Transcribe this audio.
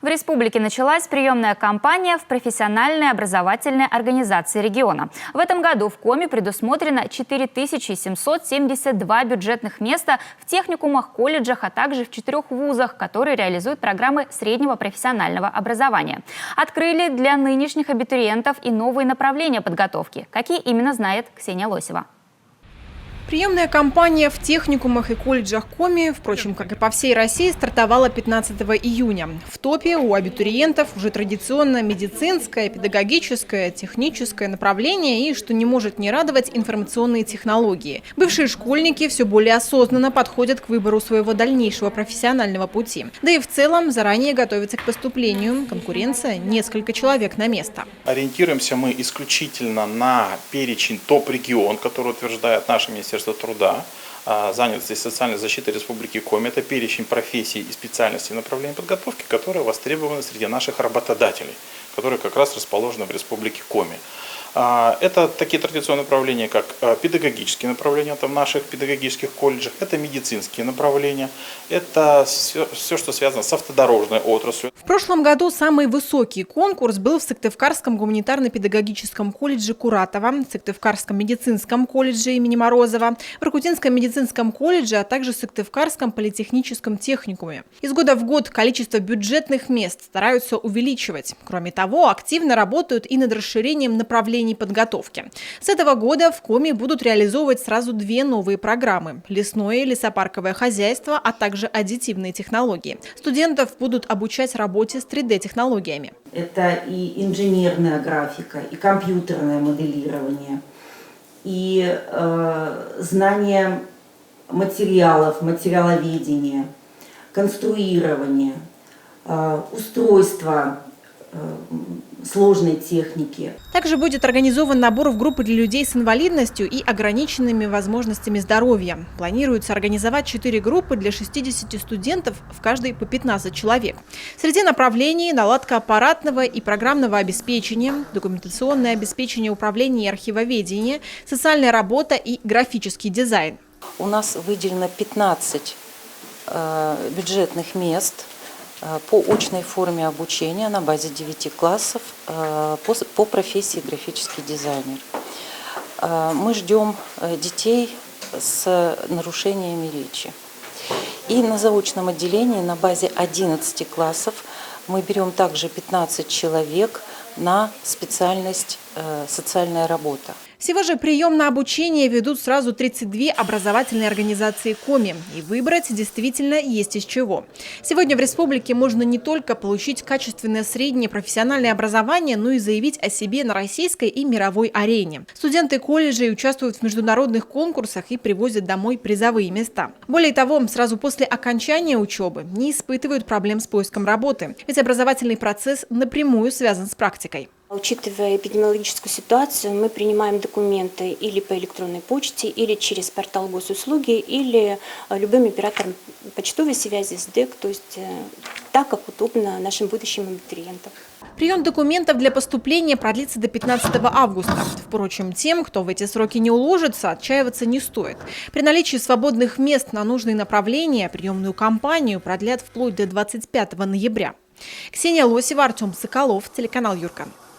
В республике началась приемная кампания в профессиональной образовательной организации региона. В этом году в Коми предусмотрено 4772 бюджетных места в техникумах, колледжах, а также в 4 вузах, которые реализуют программы среднего профессионального образования. Открыли для нынешних абитуриентов и новые направления подготовки. Какие именно, знает Ксения Лосева. Приемная кампания в техникумах и колледжах Коми, впрочем, как и по всей России, стартовала 15 июня. В топе у абитуриентов уже традиционно медицинское, педагогическое, техническое направление и, что не может не радовать, информационные технологии. Бывшие школьники все более осознанно подходят к выбору своего дальнейшего профессионального пути. Да и в целом заранее готовятся к поступлению. Конкуренция – несколько человек на место. Ориентируемся мы исключительно на перечень топ-регион, который утверждает наше Министерство труда, занятости и социальной защиты Республики Коми. Это перечень профессий и специальностей направления подготовки, которые востребованы среди наших работодателей, которые как раз расположены в Республике Коми. Это такие традиционные направления, как педагогические направления в наших педагогических колледжах, это медицинские направления, это все, что связано с автодорожной отраслью. В прошлом году самый высокий конкурс был в Сыктывкарском гуманитарно-педагогическом колледже Куратова, в Сыктывкарском медицинском колледже имени Морозова, в Иркутинском медицинском колледже, а также в Сыктывкарском политехническом техникуме. Из года в год количество бюджетных мест стараются увеличивать. Кроме того, активно работают и над расширением направлений подготовки. С этого года в Коми будут реализовывать сразу 2 новые программы – лесное и лесопарковое хозяйство, а также аддитивные технологии. Студентов будут обучать работе с 3D-технологиями. Это и инженерная графика, и компьютерное моделирование, и знание материалов, материаловедения, конструирование, устройство сложной техники. Также будет организован набор в группы для людей с инвалидностью и ограниченными возможностями здоровья. Планируется организовать 4 группы для 60 студентов, в каждой по 15 человек. Среди направлений – наладка аппаратного и программного обеспечения, документационное обеспечение управления и архивоведения, социальная работа и графический дизайн. У нас выделено 15 бюджетных мест по очной форме обучения на базе 9 классов по профессии графический дизайнер. Мы ждем детей с нарушениями речи. И на заочном отделении на базе 11 классов мы берем также 15 человек на специальность «Социальная работа». Всего же прием на обучение ведут сразу 32 образовательные организации Коми. И выбрать действительно есть из чего. Сегодня в республике можно не только получить качественное среднее профессиональное образование, но и заявить о себе на российской и мировой арене. Студенты колледжей участвуют в международных конкурсах и привозят домой призовые места. Более того, сразу после окончания учебы не испытывают проблем с поиском работы. Ведь образовательный процесс напрямую связан с практикой. Учитывая эпидемиологическую ситуацию, мы принимаем документы или по электронной почте, или через портал госуслуги, или любым оператором почтовой связи, СДЭК, то есть так, как удобно нашим будущим абитуриентам. Прием документов для поступления продлится до 15 августа. Впрочем, тем, кто в эти сроки не уложится, отчаиваться не стоит. При наличии свободных мест на нужные направления приемную кампанию продлят вплоть до 25 ноября. Ксения Лосева, Артем Соколов, телеканал Юрка.